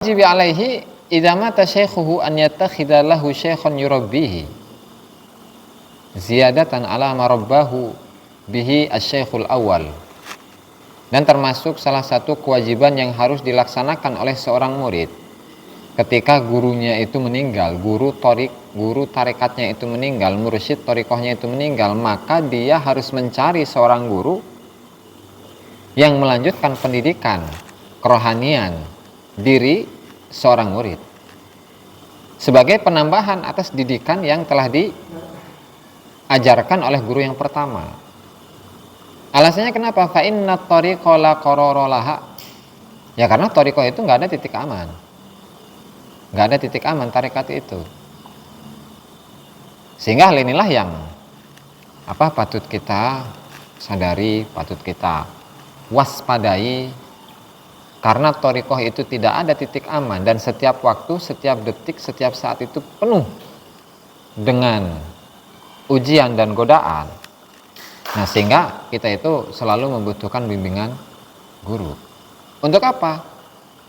Jibi alaihi idza mata syaikhuhu an yattakhidha lahu syaikhan yurabbihi ziyadatan ala ma rabbahu bihi asy-syaikhul awal. Dan termasuk salah satu kewajiban yang harus dilaksanakan oleh seorang murid ketika gurunya itu meninggal, guru tarekatnya itu meninggal, mursyid thariqahnya itu meninggal, maka dia harus mencari seorang guru yang melanjutkan pendidikan kerohanian diri seorang murid sebagai penambahan atas didikan yang telah diajarkan oleh guru yang pertama. Alasannya kenapa? Fa inna thariqa la qarara laha. Ya karena thariqah itu nggak ada titik aman. Nggak ada titik aman tarekat itu. Sehingga hal inilah yang patut kita sadari, patut kita waspadai. Karena thariqah itu tidak ada titik aman dan setiap waktu, setiap detik, setiap saat itu penuh dengan ujian dan godaan. Nah, sehingga kita itu selalu membutuhkan bimbingan guru. Untuk apa?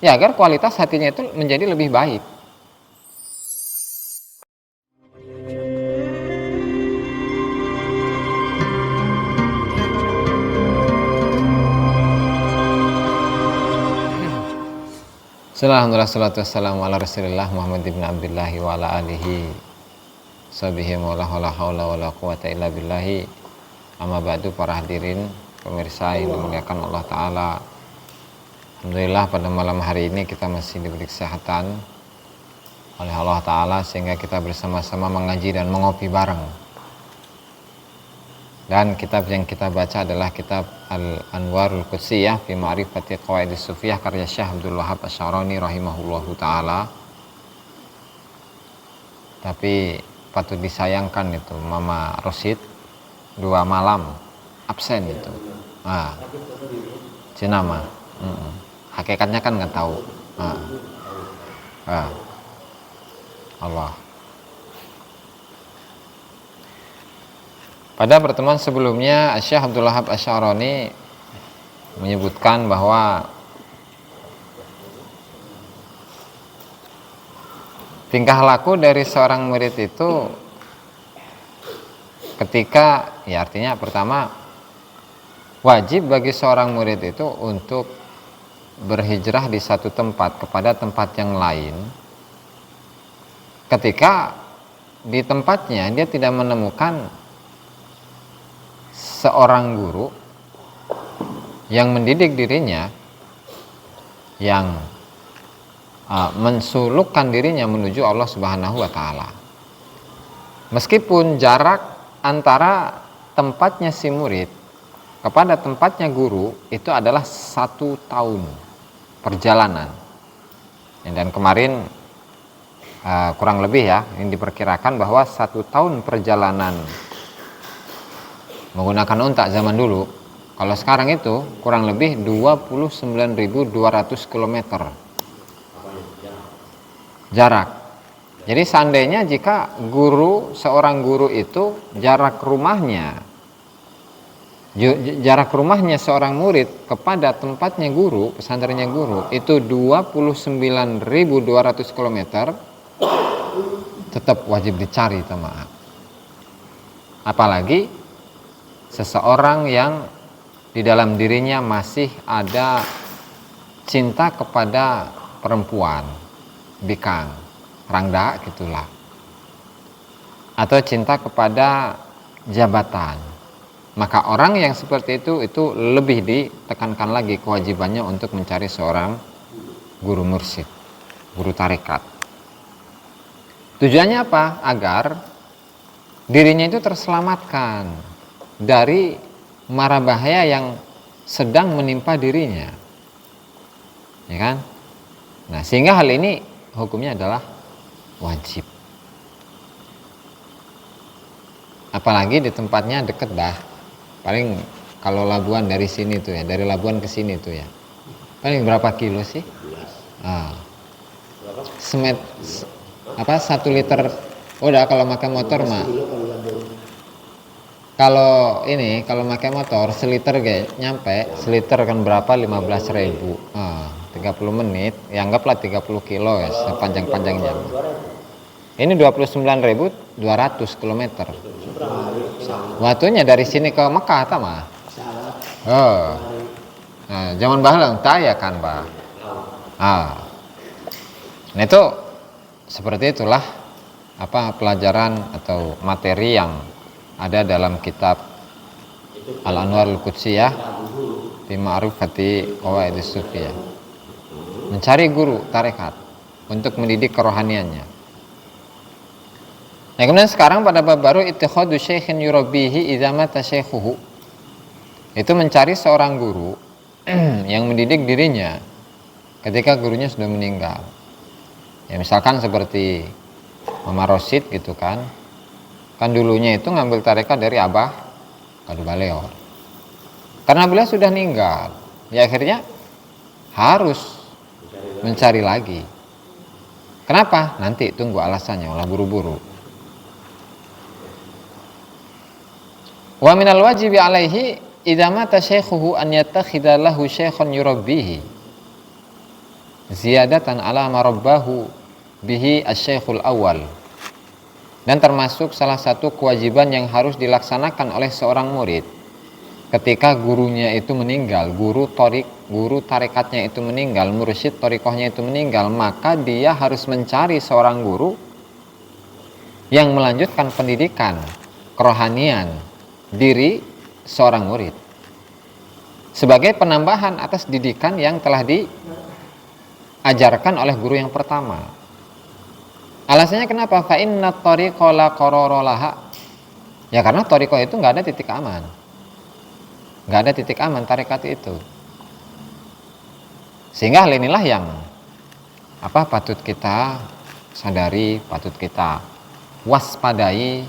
Ya agar kualitas hatinya itu menjadi lebih baik. Alhamdulillah, salatu wassalamu ala rasulillah Muhammad ibn Abdullah wa ala alihi sahbihi wa la hawla wa la quwata illa billahi. Amma ba'du, para hadirin pemirsa yang dimuliakan Allah Ta'ala. Alhamdulillah pada malam hari ini kita masih diberi kesehatan oleh Allah Ta'ala sehingga kita bersama-sama mengaji dan mengopi bareng. Dan kitab yang kita baca adalah kitab Al-Anwarul Qudsiyah fi Ma'rifati Qawaidis Sufiyah karya Syekh Abdul Wahab Asy-Sya'rani rahimahullahu taala. Tapi patut disayangkan itu Mama Rosid 2 malam absen itu. Cenama. Hakikatnya kan nggak tahu. Allah. Pada pertemuan sebelumnya Syekh Abdul Wahab Asy-Sya'rani menyebutkan bahwa tingkah laku dari seorang murid itu ketika, ya artinya pertama, wajib bagi seorang murid itu untuk berhijrah di satu tempat kepada tempat yang lain ketika di tempatnya dia tidak menemukan seorang guru yang mendidik dirinya, yang mensulukkan dirinya menuju Allah Subhanahu wa Ta'ala. Meskipun jarak antara tempatnya si murid kepada tempatnya guru itu adalah 1 tahun perjalanan. Dan kemarin kurang lebih ya, ini diperkirakan bahwa 1 tahun perjalanan menggunakan unta zaman dulu, kalau sekarang itu kurang lebih 29.200 km jarak. Jadi seandainya jika seorang guru itu jarak rumahnya seorang murid kepada tempatnya guru, pesantrennya guru itu 29.200 km, tetap wajib dicari teman. Apalagi seseorang yang di dalam dirinya masih ada cinta kepada perempuan, bikang, rangda gitulah, atau cinta kepada jabatan, maka orang yang seperti itu lebih ditekankan lagi kewajibannya untuk mencari seorang guru mursyid, guru tarekat. Tujuannya apa? Agar dirinya itu terselamatkan dari mara bahaya yang sedang menimpa dirinya, ya kan? Nah, sehingga hal ini hukumnya adalah wajib. Apalagi di tempatnya deket dah. Paling kalau Labuan dari sini tuh ya, dari Labuan ke sini tuh ya. Paling berapa kilo sih? 1 liter. Udah kalau makan motor mah. kalau pakai motor seliter nyampe seliter kan berapa 15.000. 30 menit ya anggaplah 30 kilo ya sepanjang-panjangnya. Ini 29.200 km. Waktunya dari sini ke Mekah sama. Nah, zaman bahalang taya kan, Pak. Nah itu seperti itulah pelajaran atau materi yang ada dalam kitab Al-Anwarul Qudsiyah fi Ma'rifati Qawaidis Sufiyah. Mencari guru tarekat untuk mendidik kerohaniannya. Nah, kemudian sekarang pada bab baru ittikhadu syaikhin yurabbihi idza mata syaikhuhu. Itu mencari seorang guru yang mendidik dirinya ketika gurunya sudah meninggal. Ya misalkan seperti Mama Rosid gitu kan. Kan dulunya itu ngambil tarekat dari Abah Kadu Baleor. Karena beliau sudah meninggal, ya akhirnya harus mencari lagi. Kenapa? Nanti tunggu alasannya, olah buru-buru. Wa minal wajibi alaihi idza mata syaikhuhu an yattakhidha lahu syaikhan yurabbihi ziyadatan ala marabbahu bihi asy-syaikhul awal. Dan termasuk salah satu kewajiban yang harus dilaksanakan oleh seorang murid ketika gurunya itu meninggal, guru tarekatnya itu meninggal, mursyid torikohnya itu meninggal, maka dia harus mencari seorang guru yang melanjutkan pendidikan kerohanian diri seorang murid sebagai penambahan atas didikan yang telah diajarkan oleh guru yang pertama. Alasannya kenapa? Fa inna tariqa la qarara laha. Ya karena tariqah itu nggak ada titik aman. Nggak ada titik aman tarekat itu. Sehingga hal inilah yang patut kita sadari, patut kita waspadai,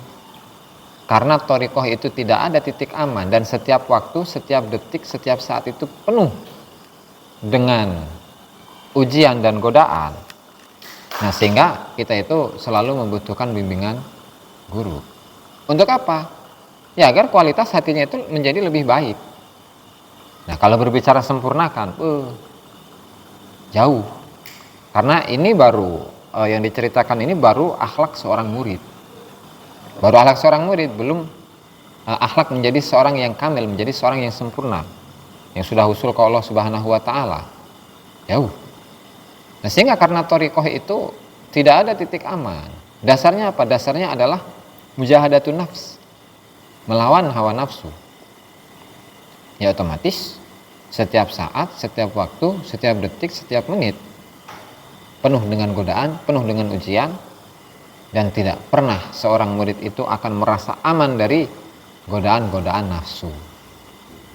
karena tariqah itu tidak ada titik aman dan setiap waktu, setiap detik, setiap saat itu penuh dengan ujian dan godaan. Nah, sehingga kita itu selalu membutuhkan bimbingan guru. Untuk apa? Ya agar kualitas hatinya itu menjadi lebih baik. Nah, kalau berbicara sempurnakan, jauh. Karena ini baru yang diceritakan ini baru akhlak seorang murid. Baru akhlak seorang murid, belum akhlak menjadi seorang yang kamil, menjadi seorang yang sempurna, yang sudah usul ke Allah Subhanahu wa taala. Jauh. Nah, sehingga karena thariqah itu tidak ada titik aman. Dasarnya apa? Dasarnya adalah mujahadatun nafs, melawan hawa nafsu. Ya otomatis setiap saat, setiap waktu, setiap detik, setiap menit penuh dengan godaan, penuh dengan ujian, dan tidak pernah seorang murid itu akan merasa aman dari godaan-godaan nafsu.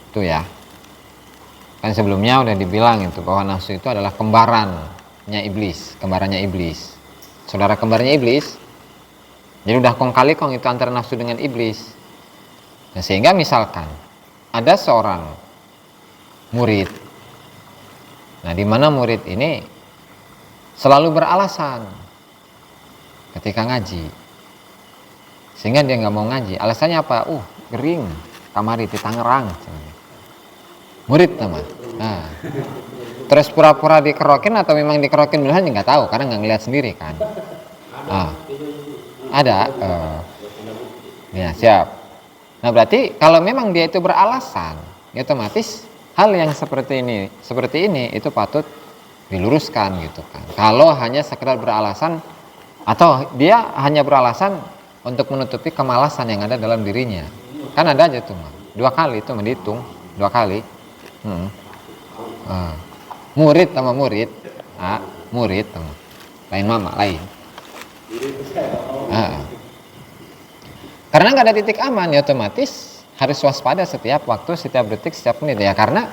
Itu ya. Kan sebelumnya udah dibilang itu bahwa nafsu itu adalah kembarannya iblis, saudara kembarnya iblis. Jadi udah kong kali kong itu antara nafsu dengan iblis. Nah, sehingga misalkan ada seorang murid, nah di mana murid ini selalu beralasan ketika ngaji, sehingga dia nggak mau ngaji. Alasannya apa? Gering kamari di Tangerang. Murid teman. Nah, terus pura-pura dikerokin atau memang dikerokin beneran nggak tahu karena nggak ngeliat sendiri kan. Ada. Ya siap. Nah berarti kalau memang dia itu beralasan, ya otomatis hal yang seperti ini itu patut diluruskan gitu kan. Kalau hanya sekedar beralasan atau dia hanya beralasan untuk menutupi kemalasan yang ada dalam dirinya, kan ada aja tuh, 2 kali itu menghitung 2 kali. Murid sama murid, murid sama lain mama lain. Karena nggak ada titik aman, ya otomatis harus waspada setiap waktu, setiap detik, setiap menit ya. Karena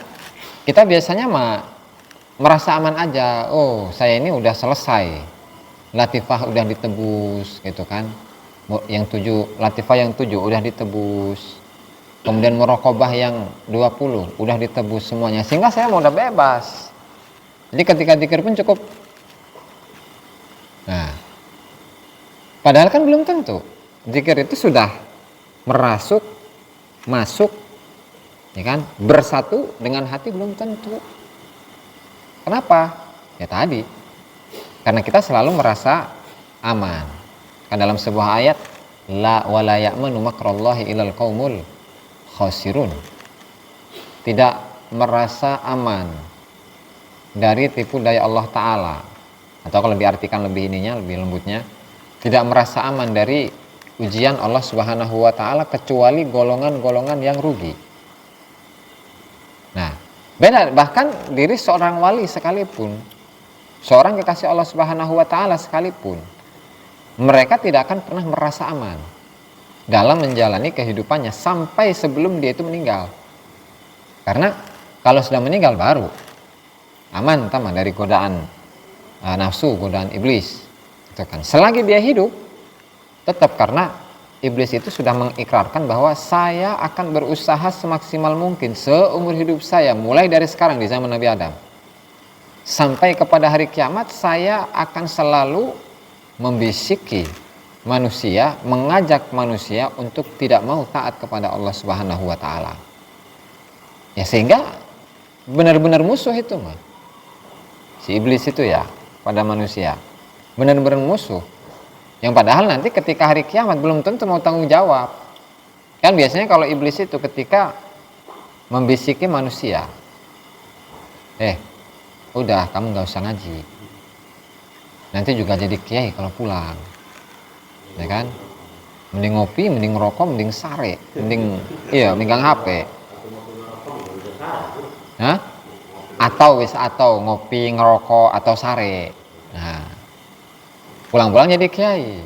kita biasanya merasa aman aja. Saya ini udah selesai, latifah udah ditebus gitu kan. Latifah yang 7 udah ditebus. Kemudian muraqabah yang 20 udah ditebus semuanya, sehingga saya mau udah bebas. Jadi ketika dzikir pun cukup. Nah, padahal kan belum tentu. Dzikir itu sudah merasuk masuk, ya kan, bersatu dengan hati belum tentu. Kenapa? Ya tadi, karena kita selalu merasa aman. Kan dalam sebuah ayat, la wala ya'manu makrallahi ilal qaumul khasirun. Tidak merasa aman dari tipu daya Allah Ta'ala, atau kalau diartikan lebih ininya, lebih lembutnya, tidak merasa aman dari ujian Allah Subhanahu wa Ta'ala kecuali golongan-golongan yang rugi. Nah, beda, bahkan diri seorang wali sekalipun, seorang kekasih Allah Subhanahu wa Ta'ala sekalipun, mereka tidak akan pernah merasa aman dalam menjalani kehidupannya sampai sebelum dia itu meninggal. Karena kalau sudah meninggal baru aman dari godaan nafsu, godaan iblis. Itu kan. Selagi dia hidup, tetap, karena iblis itu sudah mengikrarkan bahwa saya akan berusaha semaksimal mungkin seumur hidup saya, mulai dari sekarang di zaman Nabi Adam sampai kepada hari kiamat, saya akan selalu membisiki manusia, mengajak manusia untuk tidak mau taat kepada Allah Subhanahu wa Ta'ala. Ya, sehingga benar-benar musuh itu mah. Si iblis itu ya pada manusia. Benar-benar musuh. Yang padahal nanti ketika hari kiamat belum tentu mau tanggung jawab. Kan biasanya kalau iblis itu ketika membisiki manusia, udah kamu gak usah ngaji, nanti juga jadi kiai kalau pulang, ya kan? Mending ngopi, mending rokok, mending sare, mending megang HP. Hah? Atau ngopi, ngerokok, atau sare. Nah, pulang-pulang jadi kiai.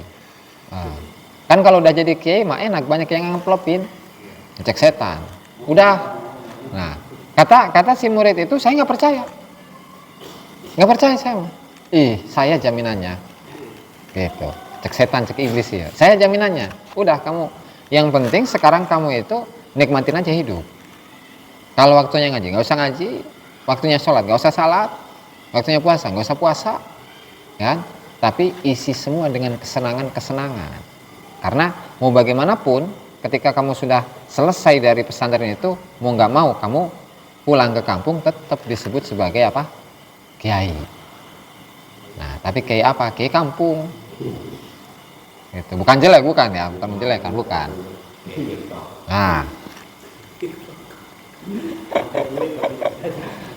Kan kalau udah jadi kiai mah enak, banyak yang ngeplopin, ngecek setan. Udah. Nah, kata si murid itu, saya nggak percaya saya. Saya jaminannya. Gitu. Cek setan, cek iblis ya. Saya jaminannya. Udah, kamu. Yang penting sekarang kamu itu nikmatin aja hidup. Kalau waktunya ngaji, nggak usah ngaji. Waktunya sholat, nggak usah salat. Waktunya puasa, nggak usah puasa. Kan? Tapi isi semua dengan kesenangan-kesenangan. Karena mau bagaimanapun, ketika kamu sudah selesai dari pesantren itu, mau nggak mau kamu pulang ke kampung tetap disebut sebagai apa? Kiai. Nah, tapi kiai apa? Kiai kampung. Gitu. Bukan jelek, bukan ya, bukan menjelekkan, bukan.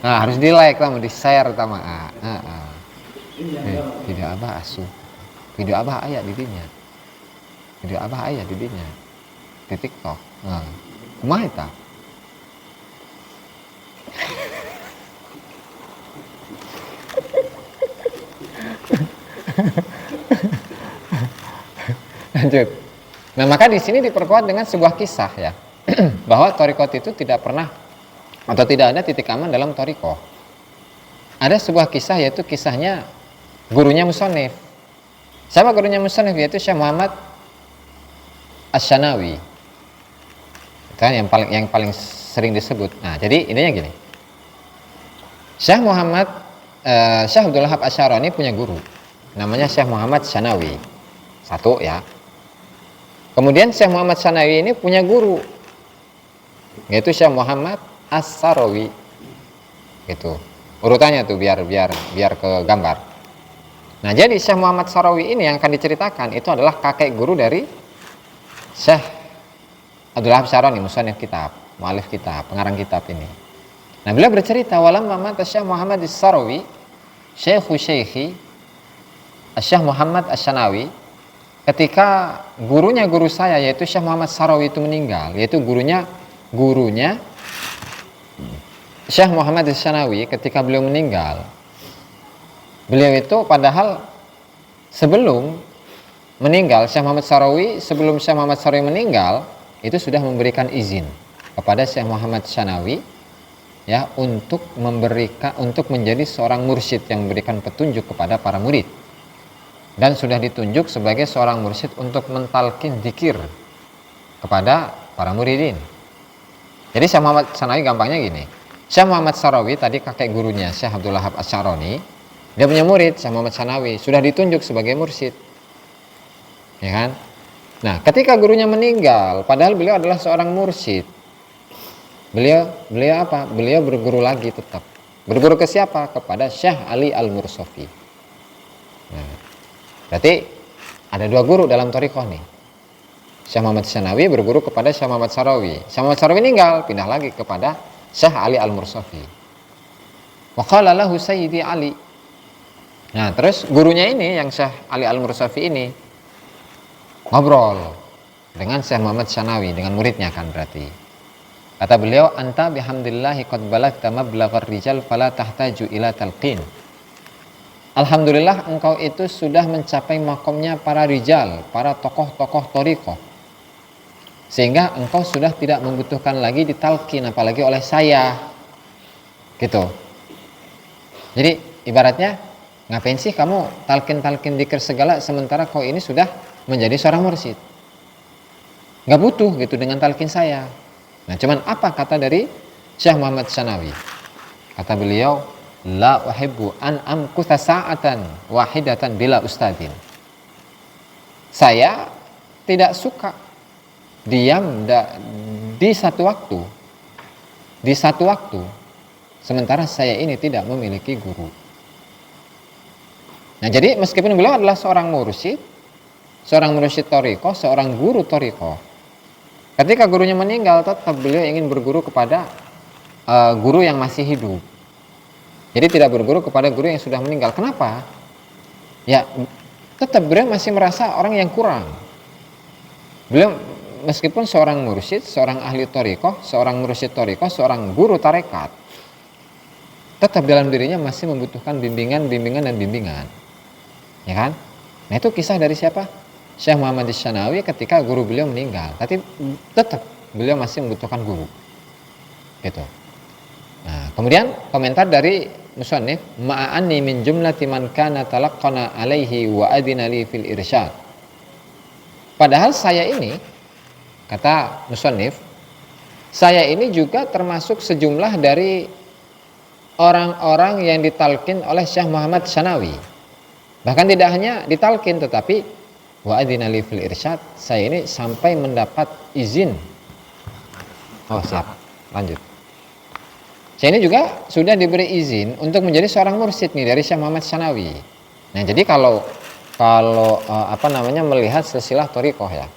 Nah, harus di like, di share, video abah asuh, video abah ayat di dinya, di TikTok. Kumaha eta? Lanjut. Nah, maka di sini diperkuat dengan sebuah kisah ya, bahwa thariqat itu tidak pernah atau tidak ada titik aman dalam thariqah. Ada sebuah kisah, yaitu kisahnya gurunya musannif. Siapa gurunya musannif? Yaitu Syekh Muhammad Asy-Syanawi. Kan yang paling sering disebut. Nah, jadi intinya gini. Syekh Abdul Wahab Asy-Syarani punya guru. Namanya Syekh Muhammad Syanawi. Satu ya. Kemudian Syekh Muhammad Syanawi ini punya guru, yaitu Syekh Muhammad As-Sarawi. Gitu. Urutannya tuh biar ke gambar. Nah, jadi Syekh Muhammad Sarawi ini yang akan diceritakan itu adalah kakek guru dari Syekh Abdul Wahab Asy-Syarani, musannif kitab, mu'allif kitab, pengarang kitab ini. Nah, beliau bercerita, walamma mata Syekh Muhammad As-Sarawi, Syekhi Syekh Muhammad Asy-Syanawi, ketika guru saya yaitu Syekh Muhammad Sarawi itu meninggal, yaitu gurunya Syekh Muhammad Asy-Syanawi, ketika beliau meninggal, beliau itu padahal sebelum meninggal, sebelum Syekh Muhammad Sarawi meninggal, itu sudah memberikan izin kepada Syekh Muhammad Syanawi ya untuk menjadi seorang mursyid yang memberikan petunjuk kepada para murid, dan sudah ditunjuk sebagai seorang mursyid untuk mentalkin dzikir kepada para muridin. Jadi Syekh Muhammad Syanawi gampangnya gini, Syekh Muhammad Sarawi tadi kakek gurunya Syekh Abdul Wahab Asy-Syarani, dia punya murid Syekh Muhammad Syanawi, sudah ditunjuk sebagai mursyid, ya kan? Nah, ketika gurunya meninggal, padahal beliau adalah seorang mursyid, beliau apa? Beliau berguru lagi tetap. Berguru ke siapa? Kepada Syekh Ali Al-Mursafi. Nah, berarti ada dua guru dalam thariqah nih. Syekh Muhammad Syanawi berguru kepada Syekh Muhammad Sarawi. Syekh Muhammad Sarawi meninggal, pindah lagi kepada Syekh Ali Al-Mursafi. Wa qala lahu Sayyidi Ali. Nah, terus gurunya ini yang Syekh Ali Al-Mursafi ini ngobrol dengan Syekh Muhammad Syanawi, dengan muridnya kan berarti. Kata beliau, anta bihamdillahi qad balagta mablaghar rijal fala tahtaju ila talqin. Alhamdulillah engkau itu sudah mencapai makomnya para rijal, para tokoh-tokoh thariqah. Sehingga engkau sudah tidak membutuhkan lagi ditalkin, apalagi oleh saya. Gitu. Jadi ibaratnya, ngapain sih kamu talkin-talkin dikir segala sementara kau ini sudah menjadi seorang mursyid? Nggak butuh gitu dengan talkin saya. Nah, cuman apa kata dari Syekh Muhammad Syanawi? Kata beliau, la uhibbu an amkutha sa'atan wahidatan bila ustadin. Saya tidak suka diam di satu waktu sementara saya ini tidak memiliki guru. Nah, jadi meskipun beliau adalah seorang mursyid thariqah, seorang guru thariqah, ketika gurunya meninggal tetap beliau ingin berguru kepada guru yang masih hidup. Jadi tidak berguru kepada guru yang sudah meninggal. Kenapa? Ya, tetap beliau masih merasa orang yang kurang. Beliau meskipun seorang mursyid, seorang ahli thariqah, seorang mursyid thariqah, seorang guru tarekat, tetap dalam dirinya masih membutuhkan bimbingan dan bimbingan. Ya kan? Nah, itu kisah dari siapa? Syekh Muhammad Syanawi ketika guru beliau meninggal. Tapi tetap beliau masih membutuhkan guru. Gitu. Nah, kemudian komentar dari musannif, ma'anni min jumlati man kana talaqqana alaihi wa adina li fil irsyad. Padahal saya ini, kata musannif, saya ini juga termasuk sejumlah dari orang-orang yang ditalkin oleh Syekh Muhammad Syanawi. Bahkan tidak hanya ditalkin, tetapi wa adina li fil irsyad, saya ini sampai mendapat izin. Oh, siap. Lanjut. Saya ini juga sudah diberi izin untuk menjadi seorang mursyid nih dari Syekh Muhammad Syanawi. Nah, jadi kalau melihat silsilah thariqah ya,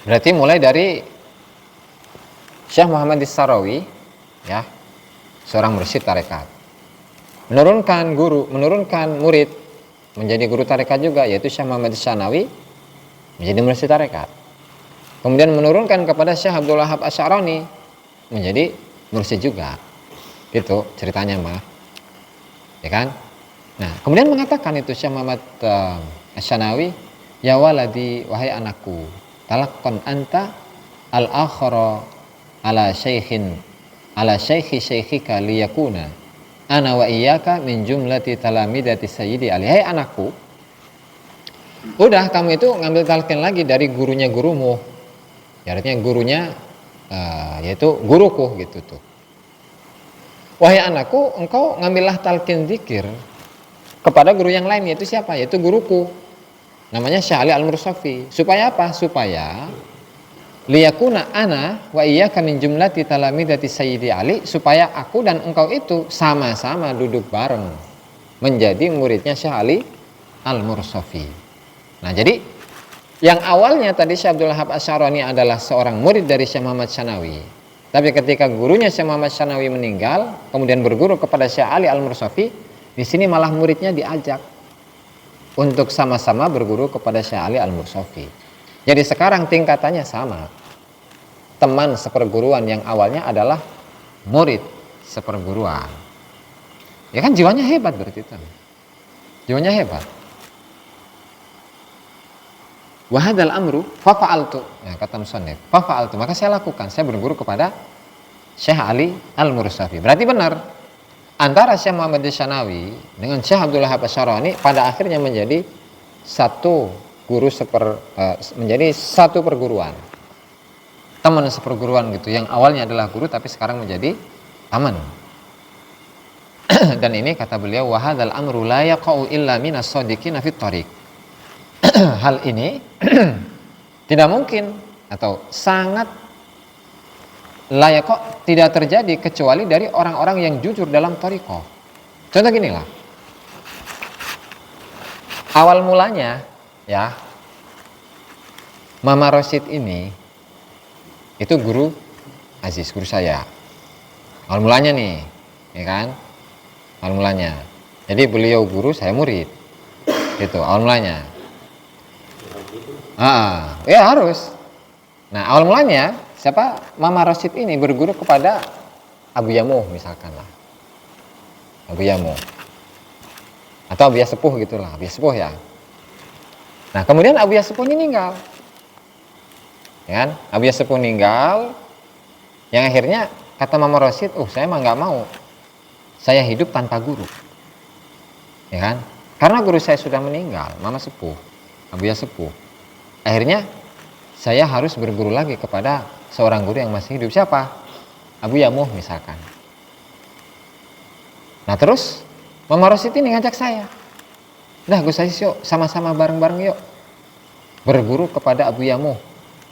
berarti mulai dari Syekh Muhammad Sarawi ya, seorang mursyid tarekat, menurunkan murid menjadi guru tarekat juga, yaitu Syekh Muhammad Syanawi menjadi mursyid tarekat. Kemudian menurunkan kepada Syekh Abdul Wahab Asy'arani menjadi mursyid juga. Gitu ceritanya mah. Ya kan? Nah, kemudian mengatakan itu Syekh Muhammad Syanawi, ya waladi, wahai anakku, talaqqan anta al-akhara ala syekhi syekhika liyakuna ana wa iyyaka min jumlati talamidati sayyidi Ali. Hai anakku, udah kamu itu ngambil talqin lagi dari gurunya gurumu. Ya, artinya gurunya yaitu guruku gitu tuh. Wahai anakku, engkau ngambillah talqin zikir kepada guru yang lain, yaitu siapa? Yaitu guruku, namanya Syekh Ali Al-Mursafi. Supaya apa? Supaya liyakuna ana wa iyyaka min jumlati talamidati sayyidi Ali, supaya aku dan engkau itu sama-sama duduk bareng menjadi muridnya Syekh Ali Al-Mursafi. Nah, jadi yang awalnya tadi Syekh Abdul Wahab Asy'arani adalah seorang murid dari Syekh Muhammad Syanawi. Tapi ketika gurunya Syekh Muhammad Syanawi meninggal, kemudian berguru kepada Syekh Ali Al-Mursafi, di sini malah muridnya diajak untuk sama-sama berguru kepada Syekh Ali Al-Mursafi. Jadi sekarang tingkatannya sama. Teman seperguruan yang awalnya adalah murid seperguruan. Ya kan jiwanya hebat berarti itu. Jiwanya hebat. Wa hadzal amru fa fa'altu. Ya, kata musannif, fa fa'altu, maka saya lakukan, saya berguru kepada Syekh Ali Al-Mursafi. Berarti benar. Antara Syekh Muhammad Syanawi dengan Syekh Abdul Wahab Asy'arani pada akhirnya menjadi satu guru menjadi satu perguruan. Teman seperguruan gitu, yang awalnya adalah guru tapi sekarang menjadi teman. Dan ini kata beliau, wa hadzal amru la yaqa'u illa minas shadiqina fit thariq. Hal ini tidak mungkin atau sangat layak kok tidak terjadi kecuali dari orang-orang yang jujur dalam thariqah. Contoh gini lah, awal mulanya ya, Mama Rosyid ini itu guru Aziz, guru saya. Awal mulanya nih, ya kan? Awal mulanya. Jadi beliau guru, saya murid. Gitu, awal mulanya. Ya harus. Nah, awal mulanya siapa? Mama Rosyid ini berguru kepada Abu Yamuh misalkan lah. Abu Yamuh. Atau Abu Sepuh gitulah, Abu Sepuh ya. Nah, kemudian Abu Sepuh ini meninggal. Ya kan? Abu Sepuh meninggal, yang akhirnya kata Mama Rosyid, saya mah nggak mau, saya hidup tanpa guru, ya kan? Karena guru saya sudah meninggal, Mama Sepuh, Abu Sepuh. Akhirnya saya harus berguru lagi kepada seorang guru yang masih hidup. Siapa? Abu Yamuh misalkan. Nah terus Mama Rosyid ini ngajak saya, dah Gus Aziz yuk sama-sama bareng-bareng yuk berguru kepada Abu Yamuh.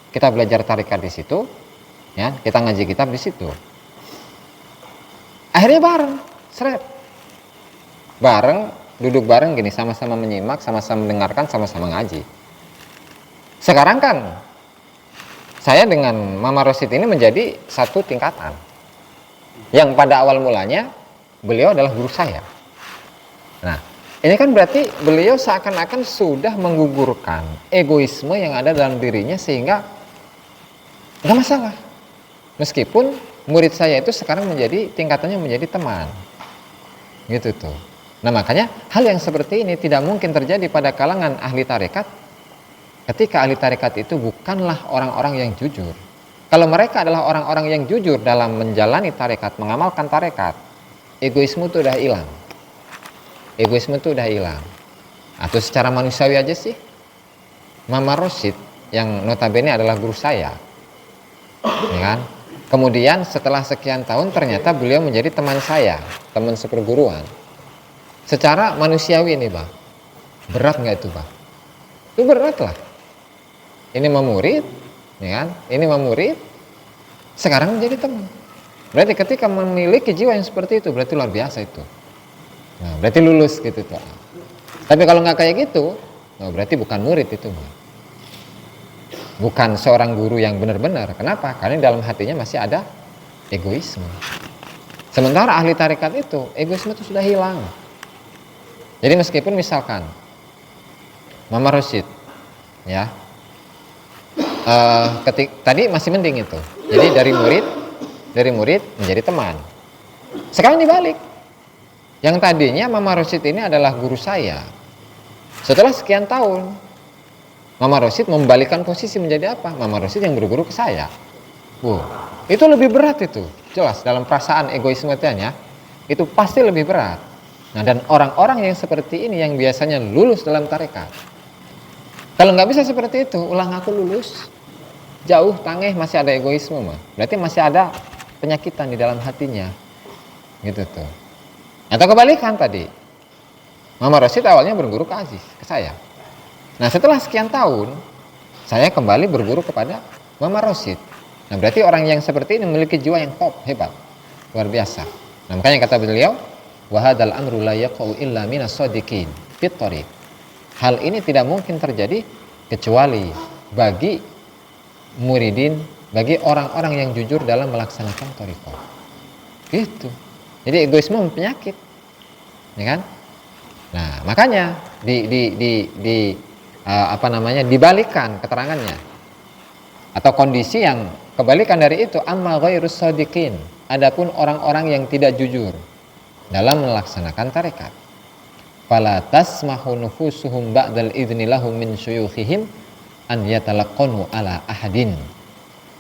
Kita belajar tarikat di situ, ya, kita ngaji kitab di situ. Akhirnya bareng, seret. Bareng, duduk bareng gini, sama-sama menyimak, sama-sama mendengarkan, sama-sama ngaji. Sekarang kan saya dengan Mama Rosyid ini menjadi satu tingkatan. Yang pada awal mulanya beliau adalah guru saya. Nah, ini kan berarti beliau seakan-akan sudah menggugurkan egoisme yang ada dalam dirinya sehingga nggak masalah. Meskipun murid saya itu sekarang menjadi tingkatannya menjadi teman. Gitu tuh. Nah, makanya hal yang seperti ini tidak mungkin terjadi pada kalangan ahli tarekat ketika ahli tarekat itu bukanlah orang-orang yang jujur. Kalau mereka adalah orang-orang yang jujur dalam menjalani tarekat, mengamalkan tarekat, egoisme itu udah hilang. Egoisme itu udah hilang. Atau secara manusiawi aja sih, Mama Rosyid yang notabene adalah guru saya, ya kan? Kemudian setelah sekian tahun ternyata beliau menjadi teman saya, teman seperguruan. Secara manusiawi ini, Bang, berat nggak itu, Bang? Itu berat lah. Ini memurid, ya kan? Ini memurid, sekarang menjadi teman. Berarti ketika memiliki jiwa yang seperti itu, berarti luar biasa itu. Nah, berarti lulus gitu tuh. Tapi kalau nggak kayak gitu, berarti bukan murid itu, Bang. Bukan seorang guru yang benar-benar. Kenapa? Karena dalam hatinya masih ada egoisme. Sementara ahli tarekat itu, egoisme itu sudah hilang. Jadi meskipun misalkan Mama Rosyid, ya, tadi masih mending itu. Jadi dari murid menjadi teman. Sekarang dibalik. Yang tadinya Mama Rosyid ini adalah guru saya. Setelah sekian tahun, Mama Rosyid membalikkan posisi menjadi apa? Mama Rosyid yang berguru ke saya. Itu lebih berat itu. Jelas dalam perasaan egoisme ya, itu pasti lebih berat. Nah, dan orang-orang yang seperti ini yang biasanya lulus dalam tarekat. Kalau nggak bisa seperti itu, ulang aku lulus. Jauh, tangeh, masih ada egoisme, mah. Berarti masih ada penyakitan di dalam hatinya. Gitu tuh. Atau kebalikan tadi. Mama Rosyid awalnya berguru ke Aziz, ke saya. Nah, setelah sekian tahun, saya kembali berguru kepada Mama Rosyid. Nah, berarti orang yang seperti ini memiliki jiwa yang top, hebat, luar biasa. Nah, makanya kata beliau, wahadal amru la yaqau illa minas shadiqin fit thariq. Hal ini tidak mungkin terjadi kecuali bagi muridin, bagi orang-orang yang jujur dalam melaksanakan thariqah. Gitu. Jadi egoisme penyakit, ya kan? Nah, makanya dibalikan keterangannya atau kondisi yang kebalikan dari itu, amma ghairus shadiqin, adapun orang-orang yang tidak jujur dalam melaksanakan tarekat, fala tasmahu nufusuhum ba'dal idzni lahum min syuyukhihim an yatalaqqanu ala ahadin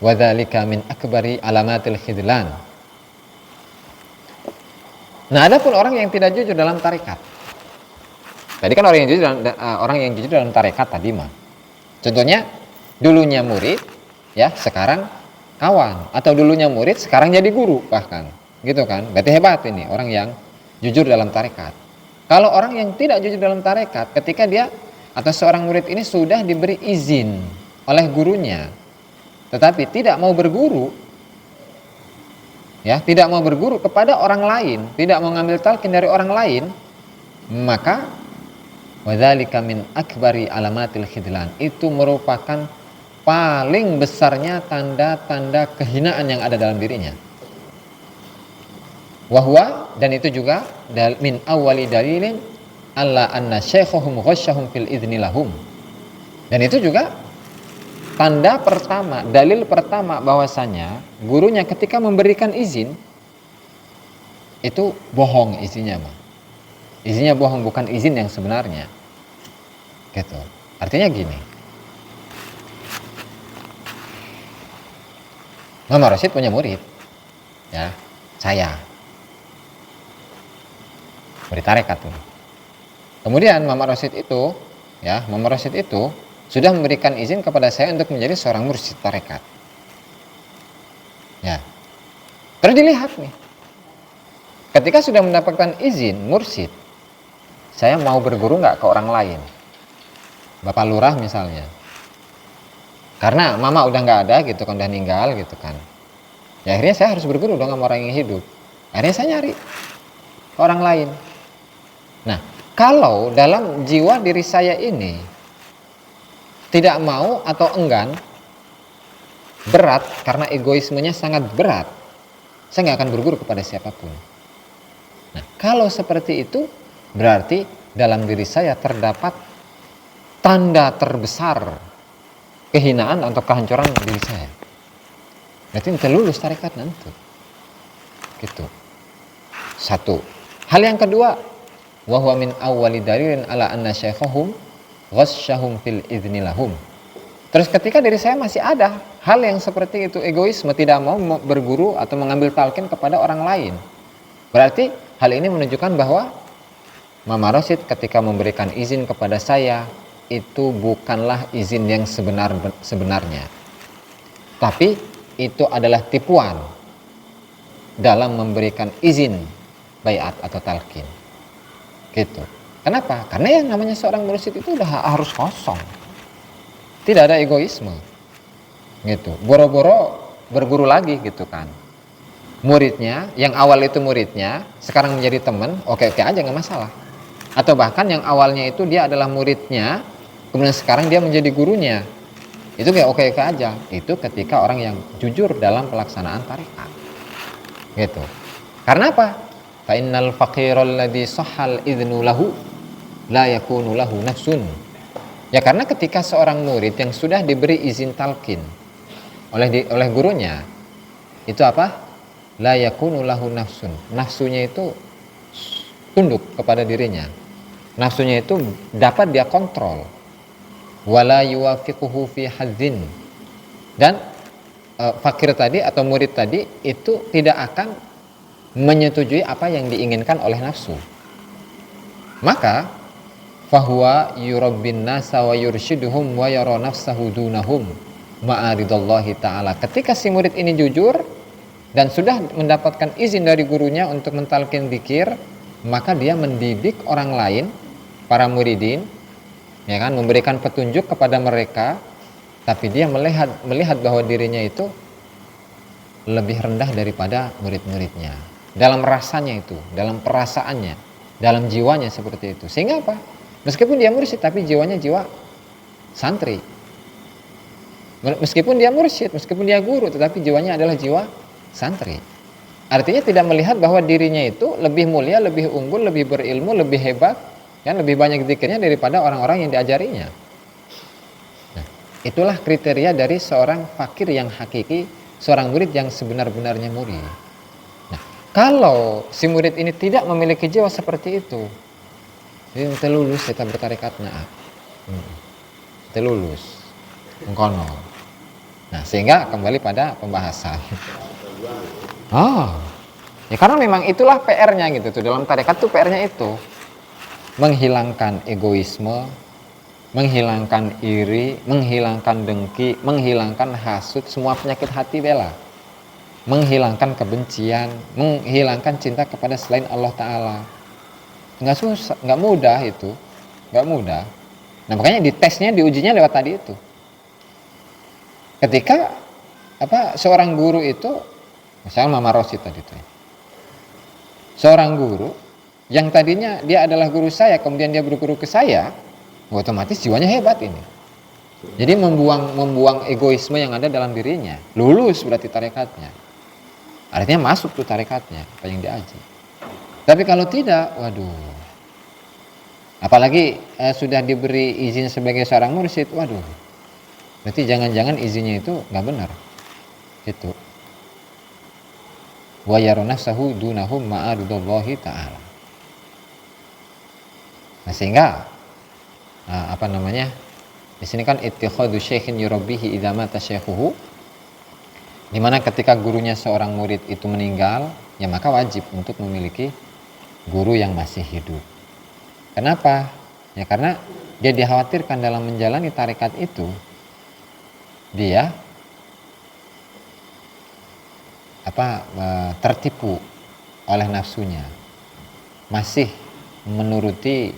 wa dzalika min akbari alamatil khidlan. Nah, adapun orang yang tidak jujur dalam tarekat, tadi kan orang yang jujur dalam tarekat tadi mah. Contohnya dulunya murid, ya, sekarang kawan, atau dulunya murid sekarang jadi guru bahkan. Gitu kan? Berarti hebat ini orang yang jujur dalam tarekat. Kalau orang yang tidak jujur dalam tarekat, ketika dia atau seorang murid ini sudah diberi izin oleh gurunya, tetapi tidak mau berguru, ya, tidak mau berguru kepada orang lain, tidak mau ngambil talqin dari orang lain, maka wadzalika min akbari alamatil khidlan, itu merupakan paling besarnya tanda-tanda kehinaan yang ada dalam dirinya. Wahwa, dan itu juga min awali dalilin alla anna syaikhahum ghasyahum fil idzni lahum, dan itu juga tanda pertama, dalil pertama bahwasanya gurunya ketika memberikan izin itu bohong izinnya, izinnya bohong, bukan izin yang sebenarnya, gitu. Artinya gini, Mama Rosyid punya murid, ya, saya murid tarekat tuh. Kemudian Mama Rosyid itu, ya, Mama Rosyid itu sudah memberikan izin kepada saya untuk menjadi seorang mursyid tarekat. Ya. Terus dilihat nih, ketika sudah mendapatkan izin mursyid, saya mau berguru nggak ke orang lain, Bapak Lurah misalnya, karena Mama udah nggak ada gitu kan, udah meninggal gitu kan. Ya akhirnya saya harus berguru dong sama orang yang hidup. Akhirnya saya nyari ke orang lain. Nah, kalau dalam jiwa diri saya ini tidak mau atau enggan, berat, karena egoismenya sangat berat, saya nggak akan berguru kepada siapapun. Nah, kalau seperti itu, berarti dalam diri saya terdapat tanda terbesar kehinaan atau kehancuran diri saya. Berarti tidak lulus tarekat nanti. Gitu. Satu. Hal yang kedua, wa huwa min awwali dalilin ala anna syaikhahum ghasyahum fil idzni lahum. Terus ketika diri saya masih ada hal yang seperti itu, egoisme, tidak mau berguru atau mengambil talqin kepada orang lain, berarti hal ini menunjukkan bahwa Mama Rosyid ketika memberikan izin kepada saya itu bukanlah izin yang sebenarnya, tapi itu adalah tipuan dalam memberikan izin baiat atau talqin. Gitu. Kenapa? Karena yang namanya seorang mursyid itu udah harus kosong, tidak ada egoisme, gitu. Boro-boro berguru lagi gitu kan. Muridnya yang awal itu muridnya sekarang menjadi teman, oke-oke aja, nggak masalah. Atau bahkan yang awalnya itu dia adalah muridnya, kemudian sekarang dia menjadi gurunya, itu kayak oke-oke aja. Itu ketika orang yang jujur dalam pelaksanaan tarekat, gitu. Karena apa? Fa innal faqiral ladzi sahhal idznu lahu la yakunu lahu nafsun. Ya karena ketika seorang murid yang sudah diberi izin talqin oleh gurunya, itu apa? La yakunu lahu nafsun. Nafsunya itu tunduk kepada dirinya. Nafsunya itu dapat dia kontrol. Wala yuwafiquhu fi hadzin. Dan fakir tadi atau murid tadi itu tidak akan menyetujui apa yang diinginkan oleh nafsu. Maka fahuwa yurabbin nasa wa yurshiduhum wa yara nafsahu dunahum ma'aridallahi ta'ala. Ketika si murid ini jujur dan sudah mendapatkan izin dari gurunya untuk mentalkin dzikir, maka dia mendidik orang lain, para muridin, ya kan, memberikan petunjuk kepada mereka, tapi dia melihat bahwa dirinya itu lebih rendah daripada murid-muridnya. Dalam rasanya itu, dalam perasaannya, dalam jiwanya seperti itu. Sehingga apa? Meskipun dia mursyid, tapi jiwanya jiwa santri. Meskipun dia mursyid, meskipun dia guru, tetapi jiwanya adalah jiwa santri. Artinya tidak melihat bahwa dirinya itu lebih mulia, lebih unggul, lebih berilmu, lebih hebat, ya, lebih banyak zikirnya daripada orang-orang yang diajarinya. Nah, itulah kriteria dari seorang fakir yang hakiki, seorang murid yang sebenar-benarnya murid. Kalau si murid ini tidak memiliki jiwa seperti itu, ini lulus kita bertarikatnya, lulus, mengkono. Nah, sehingga kembali pada pembahasan. Ya karena memang itulah PR-nya gitu tuh, dalam tarekat tuh PR-nya itu menghilangkan egoisme, menghilangkan iri, menghilangkan dengki, menghilangkan hasut, semua penyakit hati bela. Menghilangkan kebencian, menghilangkan cinta kepada selain Allah Ta'ala. Nggak susah, nggak mudah itu, nggak mudah. Nah makanya ditesnya, diujinya lewat tadi itu. Ketika seorang guru itu, misalnya Mama Rosi tadi itu, seorang guru yang tadinya dia adalah guru saya, kemudian dia berguru ke saya, otomatis jiwanya hebat ini. Jadi membuang egoisme yang ada dalam dirinya, lulus berarti tarekatnya. Artinya masuk tuh tarekatnya, apa yang diaji. Tapi kalau tidak, waduh. Apalagi sudah diberi izin sebagai seorang mursyid, waduh. Berarti jangan-jangan izinnya itu nggak benar. Gitu. Wa yarunasahu dunahum ma'aridallahi ta'ala. Nah sehingga di sini kan ittikhadu syaikhin yurabbihi idza mata syaikhuhu, di mana ketika gurunya seorang murid itu meninggal, ya maka wajib untuk memiliki guru yang masih hidup. Kenapa? Ya karena dia dikhawatirkan dalam menjalani tarekat itu dia tertipu oleh nafsunya, masih menuruti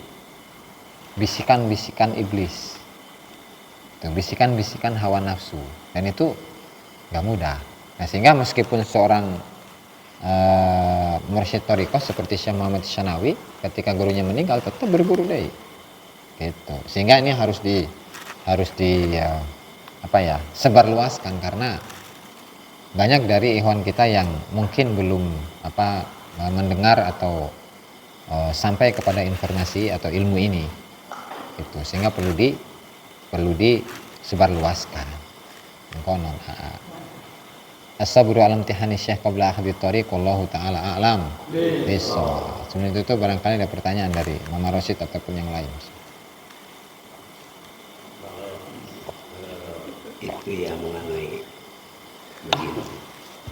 bisikan-bisikan iblis, bisikan-bisikan hawa nafsu, dan itu nggak mudah. Nah sehingga meskipun seorang mursyid thariqah seperti Syekh Muhammad Syanawi ketika gurunya meninggal tetap berguru deh, gitu. Sehingga ini harus sebarluaskan, karena banyak dari ikhwan kita yang mungkin belum mendengar atau sampai kepada informasi atau ilmu ini, gitu. Sehingga perlu disebarluaskan. Konon as-sabru alam tihani syekh qabla akhdi tariq wallahu ta'ala a'lam bissawab. Sebelum itu barangkali ada pertanyaan dari Mama Rosyid ataupun yang lain. Itu yang mengenai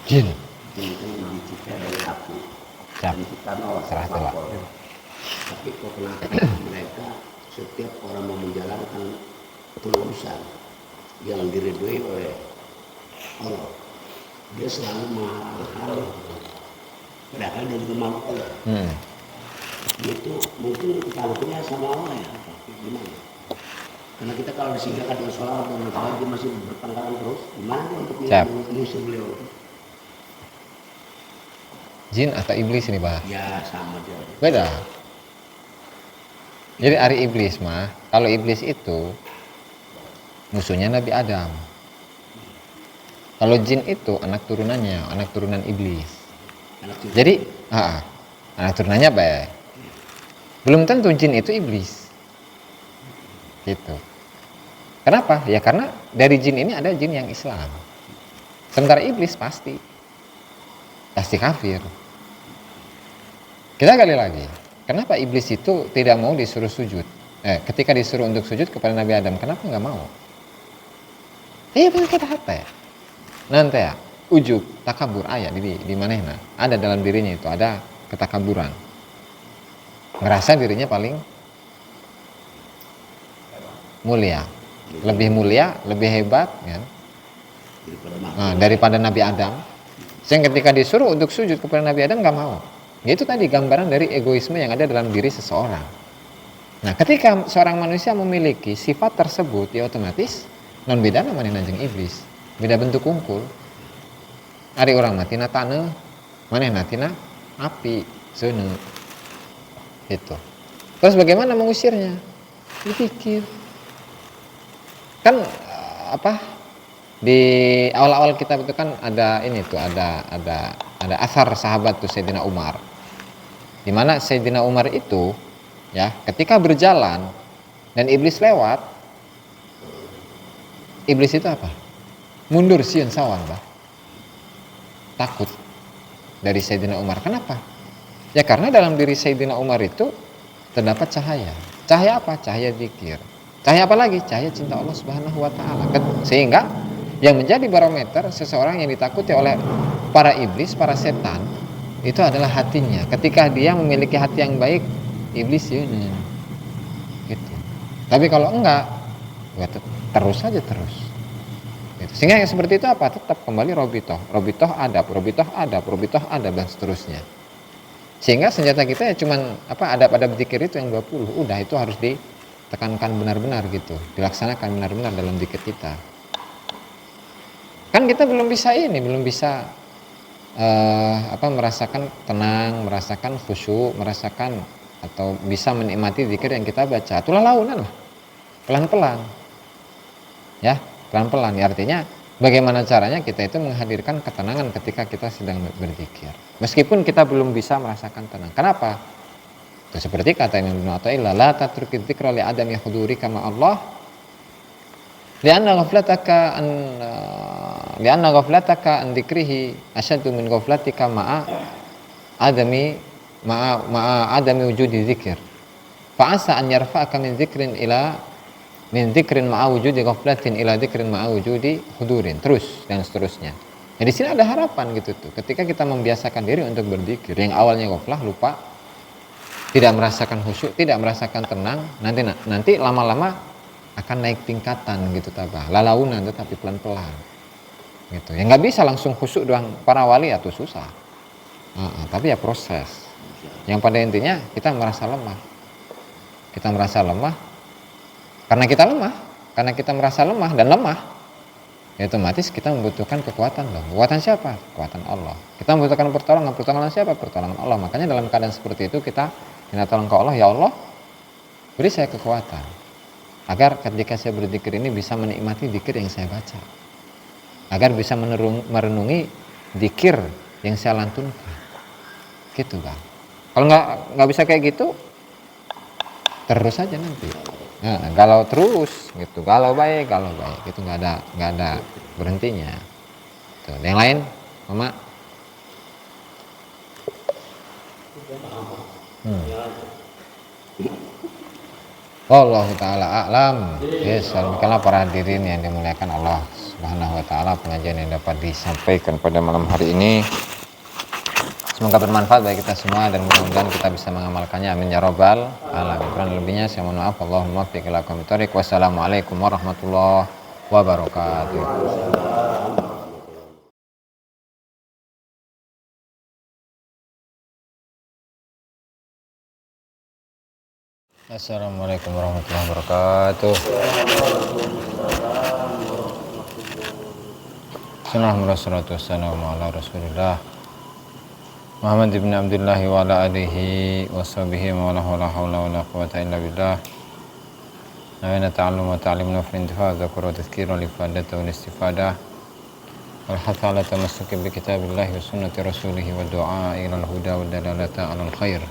jin itu dicipta dari api siap penciptaan Allah serah telah. Tapi kok kenapa mereka setiap orang mau menjalankan pelurusan yang diridhoi oleh Allah, dia selalu menghalang, padahal dia juga makhluk Allah. Itu mungkin takutnya sama Allah ya, gimana? Karena kita kalau disingkirkan dengan sholawat dan sholat, dia masih bertengkaran terus, gimana dia untuk musuh beliau? Jin atau iblis ini Pak? Ya sama dia. Beda. Jadi ari iblis mah, kalau iblis itu musuhnya Nabi Adam. Kalau jin itu anak turunannya, anak turunan iblis. Jadi anak turunannya baik. Belum tentu jin itu iblis. Gitu. Kenapa? Ya karena dari jin ini ada jin yang Islam. Sementara iblis pasti kafir. Kita gali lagi. Kenapa iblis itu tidak mau disuruh sujud? Ketika disuruh untuk sujud kepada Nabi Adam, kenapa nggak mau? Iya benar kata hati ya. Nanti ya, ujub, takabur ayat di manehna. Ada dalam dirinya itu ada ketakaburan. Ngerasa dirinya paling mulia, lebih hebat kan? Daripada Nabi Adam. Sehingga ketika disuruh untuk sujud kepada Nabi Adam nggak mau. Itu tadi gambaran dari egoisme yang ada dalam diri seseorang. Nah, ketika seorang manusia memiliki sifat tersebut, ya otomatis non beda namanya nanjeng iblis. Beda bentuk kungkul. Ari orang mati na taneuh, maneh natina api, seuneu. Itu. Terus bagaimana mengusirnya? Dipikir. Kan di awal-awal kitab itu kan ada ini tuh, ada asar sahabat tuh Sayyidina Umar. Di mana Sayyidina Umar itu ya, ketika berjalan dan iblis lewat, iblis itu apa? Mundur sieun sawan, Bah. Takut dari Sayyidina Umar. Kenapa? Ya karena dalam diri Sayyidina Umar itu terdapat cahaya. Cahaya apa? Cahaya zikir. Cahaya apa lagi? Cahaya cinta Allah Subhanahu wa taala. Sehingga yang menjadi barometer seseorang yang ditakuti oleh para iblis, para setan, itu adalah hatinya. Ketika dia memiliki hati yang baik, iblis yeuneun. Gitu. Tapi kalau enggak, ya terus saja terus. Gitu. Sehingga yang seperti itu apa? Tetap kembali robitoh adab dan seterusnya. Sehingga senjata kita ya cuman adab-adab zikir itu yang 20. Udah itu harus tekankan benar-benar gitu, dilaksanakan benar-benar dalam zikir kita. Kan kita belum bisa merasakan tenang, merasakan khusyuk, merasakan atau bisa menikmati zikir yang kita baca. Itulah launan lah, pelan-pelan, ya, pelan-pelan. Ya, artinya bagaimana caranya kita itu menghadirkan ketenangan ketika kita sedang berzikir, meskipun kita belum bisa merasakan tenang. Kenapa? Itu seperti kata Imam Ibnu Athaillah, la tatruki dzikra li adami hudurika ma Allah, lianna ghaflataka an dzikrihi asyaddu min ghaflatika ma'a adami wujudi dzikir. Fa asa an yarfa'aka min dzikrin ma'a wujudi ghaflatin ila dzikrin ma'a wujudi hudurin, terus dan seterusnya. Nah, di sini ada harapan gitu tuh. Ketika kita membiasakan diri untuk berzikir, yang awalnya ghaflah, lupa, tidak merasakan khusyuk, tidak merasakan tenang, nanti lama-lama akan naik tingkatan gitu tabah, lalaunan tetapi pelan-pelan gitu. Ya nggak bisa langsung khusyuk doang, para wali atau susah. Tapi ya proses. Yang pada intinya kita merasa lemah. Kita merasa lemah karena kita merasa lemah dan lemah. Ya otomatis kita membutuhkan kekuatan loh. Kekuatan siapa? Kekuatan Allah. Kita membutuhkan pertolongan siapa? Pertolongan Allah. Makanya dalam keadaan seperti itu kita minta tolong ke Allah, ya Allah, beri saya kekuatan agar ketika saya berzikir ini bisa menikmati zikir yang saya baca, agar bisa merenungi zikir yang saya lantunkan, gitu Bang. Kalau nggak bisa kayak gitu, terus aja nanti. Galau terus, gitu. Galau baik, itu nggak ada berhentinya. Tuh, yang lain, Mama. Allah Ta'ala a'lam. Yes, salamkanlah para hadirin yang dimuliakan Allah Subhanahu wa Ta'ala. Pengajian yang dapat disampaikan pada malam hari ini semoga bermanfaat bagi kita semua dan mudah-mudahan kita bisa mengamalkannya, amin ya rabbal alamin. Kurang lebihnya saya mohon maaf. Allahumma fiq ila aqwamit thoriq. Wassalamualaikum warahmatullahi wabarakatuh. Assalamualaikum warahmatullahi wabarakatuh. Assalamualaikum ala Rasulillah Muhammad ibn Abdullah wa ala alihi wa sahbihi wa la hawla wa la quwwata illa billah. Nawaitu ta'allum wa ta'lim wa intifaa dzakra tadhkira li fadata wal istifadah wal hatha ala tamassuki bi kitabillah wa sunnati rasulih wa du'a ila al-huda wa dalalata ala al-khair.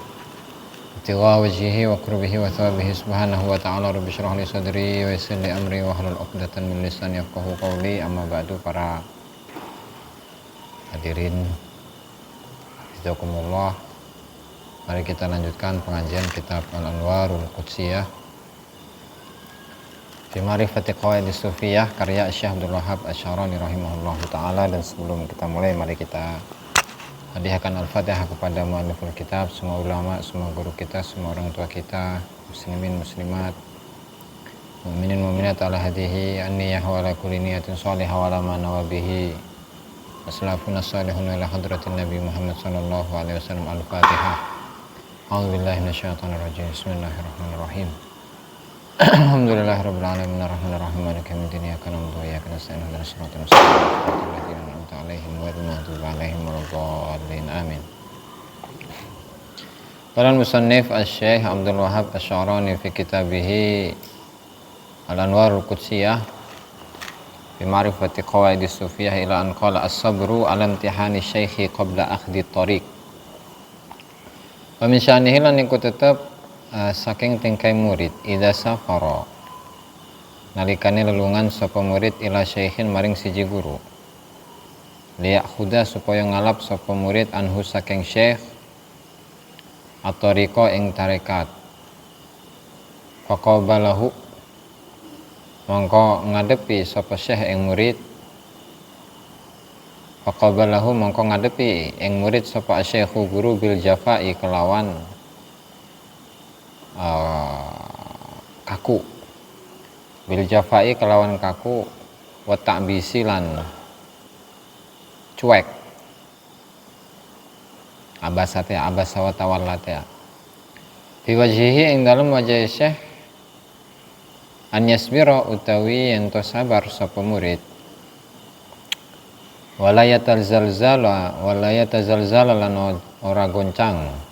Tiwa wajhihi wa qurbihi wa thawabihi subhanahu wa ta'ala. Rabbi shrah li sadri wa yassir li amri wa hlul 'uqdatan min lisani yafqahu qawli. Amma ba'du, para hadirin jazakumullah. Mari kita lanjutkan pengajian kitab Al-Anwarul Qudsiyah fi Ma'rifati Qawaidis Sufiyah karya Syekh Abdul Wahhab Asy-Syarani rahimahullahu taala. Dan sebelum kita mulai, mari kita hadiahkan Al-Fatihah kepada mu'alliful kitab, semua ulama, semua guru kita, semua orang tua kita, muslimin muslimat, mu'minin mu'minat ala hadihi anniyah wa ala kulli niyatin salihah wa ala ma nawabihi wasalafuna salihun ila hadratin Nabi Muhammad sallallahu alaihi wasallam. Al-Fatihah. A'udzubillahi minasyaitonir rajim. Bismillahirrahmanirrahim. Alhamdulillahirabbil alamin arrahmanir rahim maliki yaumiddin iyyaka na'budu wa iyyaka nasta'in ihdinas siratal mustaqim siratal ladzina an'amta 'alaihim ghairil maghdubi 'alaihim waladdallin amin. Qala al-musannif Asy-Syaikh Abdul Wahhab Asy-Syarani fi kitabih Al-Anwarul Qudsiyah fi Ma'rifati Qawaidis Sufiyah ila an qala as-sabru 'ala imtihani syaikhi qabla akhdhi at-thariq. Wa min sya'nihi lan iku tetep saking tingkai murid idza safara nalikane lelungan sapa murid ila syaikhin maring siji guru, liyakhuda supaya ngalap sapa murid anhu saking syekh at-tariqa ing tarekat. Faqabalahu mongko ngadepi sapa syekh ing murid, faqabalahu mongko ngadepi ing murid sapa syekhu guru bil jafai kelawan kaku, bil jafai kelawan kaku, wa ta'bisi lan cuek, abasa wa tawallata fi wajhihi ing dalem wajah syekh an yasbira utawi yen to sabar sapa murid wala yatazalzala lan ora goncang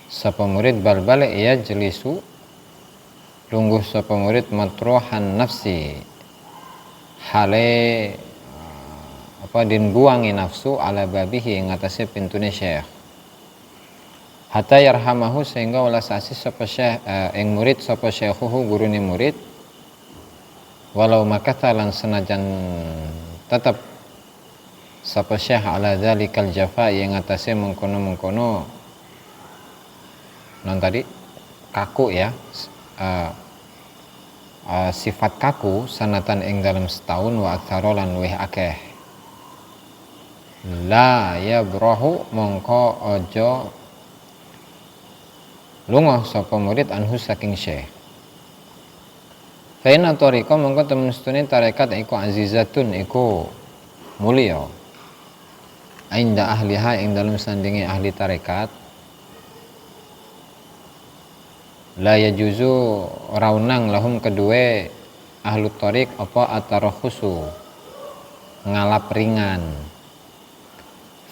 sapa murid bal balik ya jelisu lungguh sapa murid matruhan nafsi hale din buangi nafsu ala babihi ing atase pintune syekh hatta yarhamahu sehingga welas asih sapa syekh ing murid sapa syekhuhu gurune murid walau makatha lan senajan tetep sapa syekh ala dzalikal jafa ing atase mengkono-mengkono non tadi kaku ya sifat kaku sanatan ing dalam setahun wa aktsara lan luwih akeh la yabrahu mongko aja lunga sapa murid anhu saking syekh fa inna tariqa mongko temen setune tarekat iku azizatun iku mulya ainda ahliha ing dalam sandinge ahli tarekat la yajuzu raunang lahum kedue ahlu tariq apa atarakhusu ngalap ringan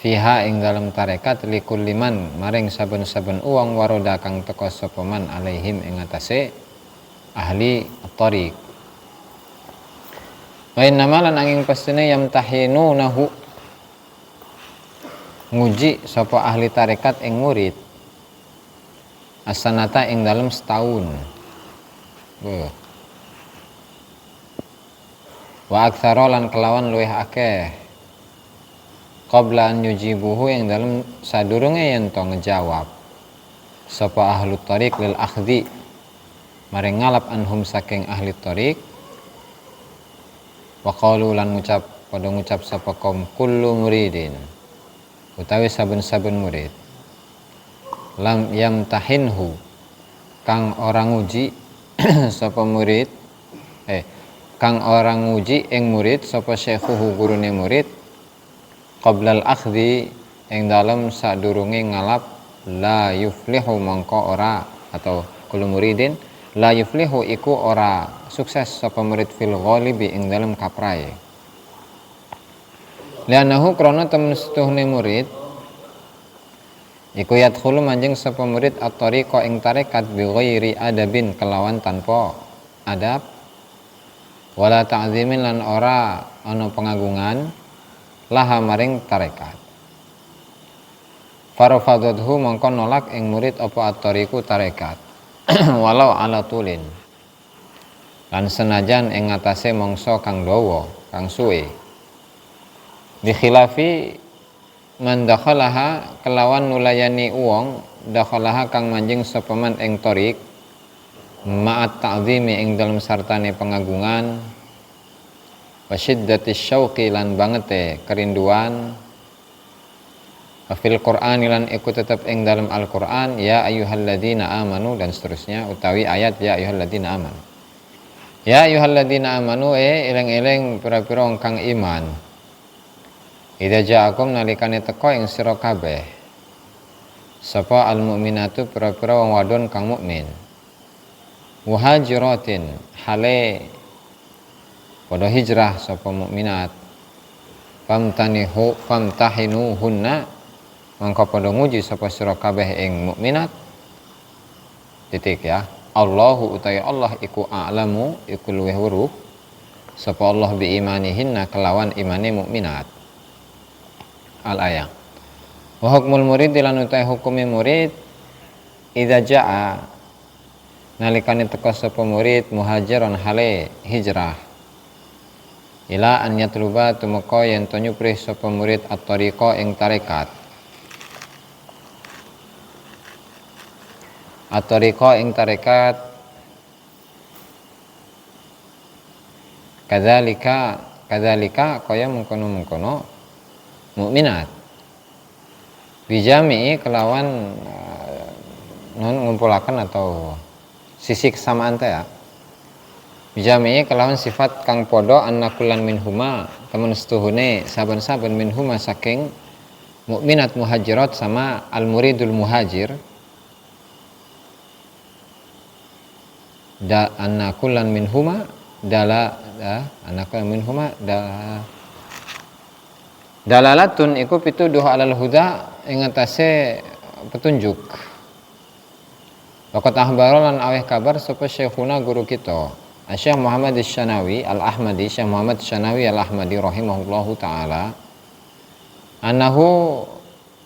fiha ing dalam tarekat likul liman maring saben-saben uang waroda kang teka sapa man alaihim ing atase ahli tariq wa inna malan angin pastine yamtahinunahu nguji sapa ahli tarekat ing murid asanata ing dalam setahun wa aktsara lan kelawan luwih akeh qabla an yujibuhu ing dalam sadurunge yen to ngejawab sapa ahli tariq lil akhdhi maring ngalap anhum saking ahli tariq wa qalu lan ngucap sapa kaum kullu muridin utawi saben-saben murid lam yamtahinhu kang orang uji sapa murid kang orang uji ing murid sapa syekhuhu gurune murid qablal akhdhi ing dalem sadurunge ngalap la yuflihu mongko ora atau kullu muridin la yuflihu iku ora sukses sapa murid fil ghalibi ing dalem kaprae lianahu krana temen setuhne murid iku yadkhulu manjing sapa murid at-tariqa ing tarekat bi ghairi adabin kelawan tanpa adab wala ta'zimin lan ora ana pengagungan laha maring tarekat farafadhu mongko nolak ing murid apa at-tariqu tarekat walau ala tulin lan senajan ing atase mangsa kang dawa kang suwe di khilafi man dakhalaha kelawan nulayani uwong dakhalaha kang manjing sapa man ing tariq ma'at ta'zimi ing dalem sartane pengagungan wa syiddatis syauqi lan bangete kerinduan fil Qur'an lan iku tetep ing dalem Al-Qur'an ya ayyuhalladzina amanu dan seterusnya utawi ayat ya ayyuhalladzina amanu ya ayyuhalladzina amanu eling-eling pira-pira kang iman idza ja'akum nalikane teka ing sira kabeh sapa al-mukminatu pira-pira wong wadon kang mukmin muhajiratin hale padha hijrah sapa mukminat famtahinuhunna mangka padha nguji sapa sira kabeh ing mukminat titik ya Allahu utawi Allah iku a'lamu iku luwih weruh sapa Allah bi imanihinna kelawan imane mukminat al-ayat wa hukmul murid lan utai hukume murid idza jaa nalikane teka sapa murid muhajiron hale hijrah ila an yatluba tumeka yen to nyuprih sapa murid at-tariqa ing tarekat at-tariqa ing tarekat kadzalika kaya mengkono-mengkono mukminat bijami'i kelawan non ngumpulaken atau sisi kesamaan teh ya bijami'i kelawan sifat kang podo annakulan minhuma temen setuhune saben-saben minhuma saking mukminat muhajirat sama al muridul muhajir anna kullan minhuma dalalatun iku pituduh alal huda ing atase petunjuk. Waqat ahbara lan aweh kabar sapa syekhuna guru kita Syekh Muhammad Asy-Syanawi Al-Ahmadi, Syekh Muhammad Asy-Syanawi Al-Ahmadi rahimahullahu taala, annahu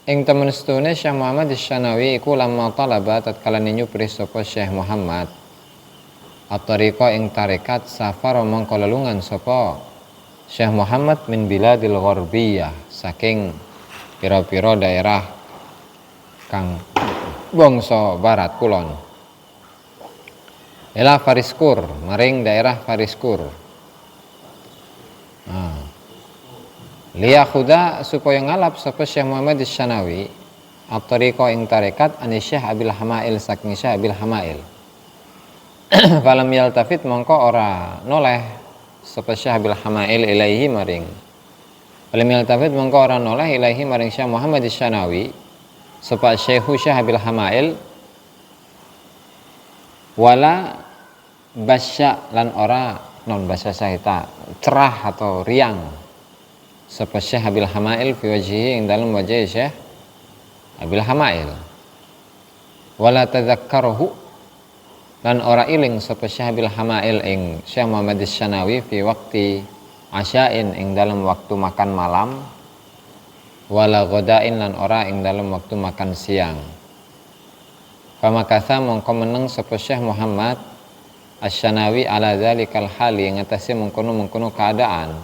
ing temen setune Syekh Muhammad Asy-Syanawi iku lamma talaba tatkala nyupri sapa Syekh Muhammad at-tariqa ing tarekat safar mongko lelungan sapa Syekh Muhammad min biladil gharbiyah saking pira-pira daerah kang bangsa barat kulon ila Fariskur maring daerah Fariskur. Liya khuda supaya ngalap sapa Syekh Muhammad Asy-Syanawi at-tariqa ing tarekat an Syekh Abil Hamail saking Syekh Abil Hamail. Falam yaltafit mongko ora noleh sapa Syekh Abil Hamail ilaihi maring. Falam yaltafit mongko ora noleh ilaihi maring Syekh Muhammad Asy-Syanawi sapa Syekh Abil Hamail wala basya lan ora non basya sahita cerah atau riang sapa Syekh Abil Hamail fi wajhihi ing dalam wajah Syekh Abil Hamail wala tadzakkaruhu lan ora iling sapa Syekh Abil Hamail ing Syekh Muhammad Asy-Syanawi fi waqti asya'in ing dalam waktu makan malam wala ghadain lan ora ing dalam waktu makan siang. Famakatha mongko meneng sapa Syekh Muhammad Asy-Syanawi ala dzalikal hali ing atase mengkono-mengkono keadaan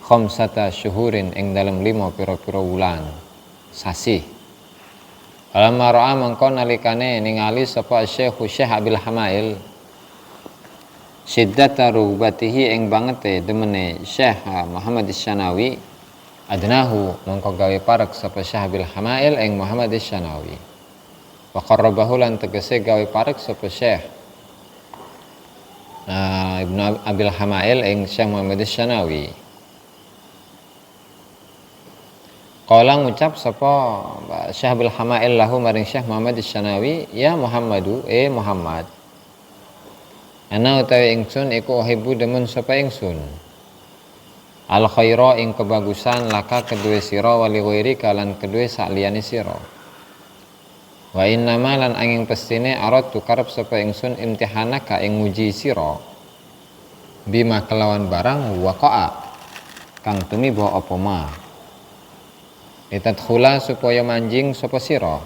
khamsata syuhurin ing dalam 5 pira-pira wulan sasi. Alamma ra'a mongko nalikane ningali sapa Syekh Abil Hamail syiddata rubatihi ing bangete demene Syekh Muhammad Asy-Syanawi adnahu mongko gawe parek sapa Syekh Abil Hamail ing Muhammad Asy-Syanawi wa qarrabahu lan tegese gawe parek sapa Syekh Ibnu Abil Hamail ing Syekh Muhammad Asy-Syanawi. Qala ngucap sapa Syekh Abil Hamail lahu maring Syekh Muhammad Asy-Syanawi, ya Muhammadu Muhammad, ana utawi ingsun iku uhibbu demen sapa ingsun al khaira ing kebagusan laka kedue sira wali ghairi kalan kedue sakliyane sira. Wa innama lan angin pestine arad tukarep sapa ingsun imtihanaka ing nguji sira bima kelawan barang waqa'a kang tumiba apa ma litadkhula supaya manjing sapa sira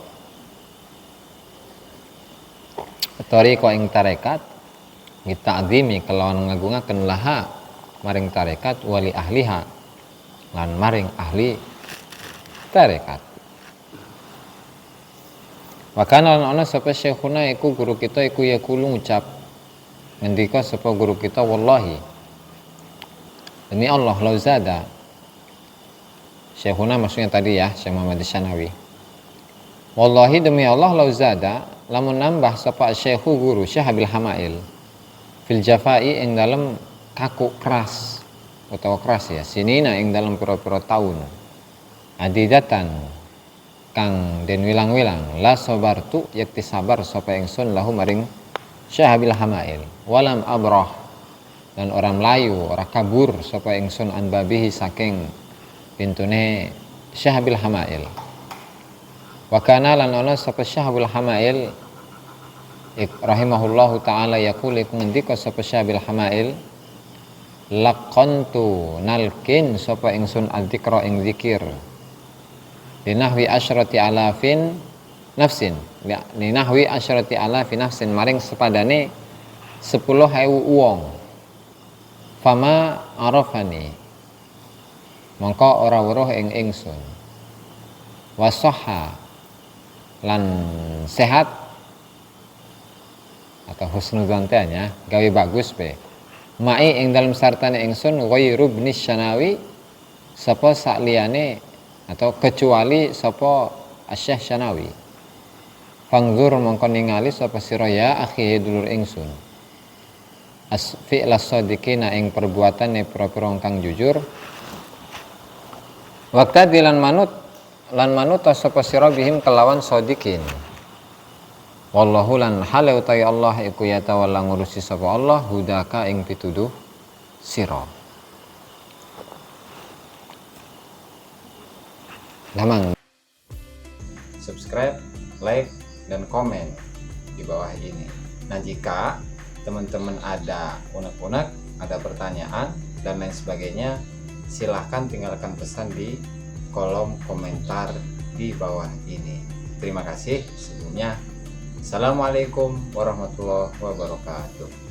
tariqa ing tarekat ngita'zimi kelawan ngagungaken laha maring tarekat wali ahliha lan maring ahli tarekat. Wakana lan ana sapa syekhuna iku guru kita iku yaqulu ngucap ngendika sapa guru kita wallahi demi Allah lau zada syekhuna maksudnya tadi ya Syekh Muhammad Asy-Syanawi wallahi demi Allah lau zada lamun nambah sapa syekhu guru Syekh Abil Hamail fil jafai ing dalam kaku keras atau keras ya sinina ing dalam pira-pira tahun adidatan kang den wilang-wilang la sabartu yakti sabar sapa ingsun lahu maring Syekh Abil Hamail walam abrah dan orang Melayu ora kabur sapa ingsun an babihi saking pintune Syekh Abil Hamail. Wa kana lan ana sapa Syekh Abil Hamail rahimahullahu taala yaqul iku ngendika sapa Syekh Abil Hamail laqantu nalkin sapa ingsun adzikra ing zikir linahwi asyrati alafin nafsin linahwi asyrati alafin nafsin maring sepadane 10.000 wong fama arafani mongko ora weruh ing ingsun wasahha lan sehat atau husnuzan tanya gawe bagus be mai ing dalam sartane ingsun ghairu ibn Syanawi sapa sakliyane atau kecuali sapa Syekh Syanawi. Fangzur mongko ningali sapa sira ya akhi dulur ingsun fi'las shadiqina ing perbuatane pira-pira kang jujur waktu dilan manut sapa sira bihim kelawan shadiqin wallahu lan hale utai Allah iku ya tawalla ngurusi sapa Allah hudaka ing pituduh sira. Lamang subscribe, like, dan komen di bawah ini. Nah, jika teman-teman ada unek-unek, ada pertanyaan dan lain sebagainya, silahkan tinggalkan pesan di kolom komentar di bawah ini. Terima kasih sebelumnya. Assalamualaikum warahmatullahi wabarakatuh.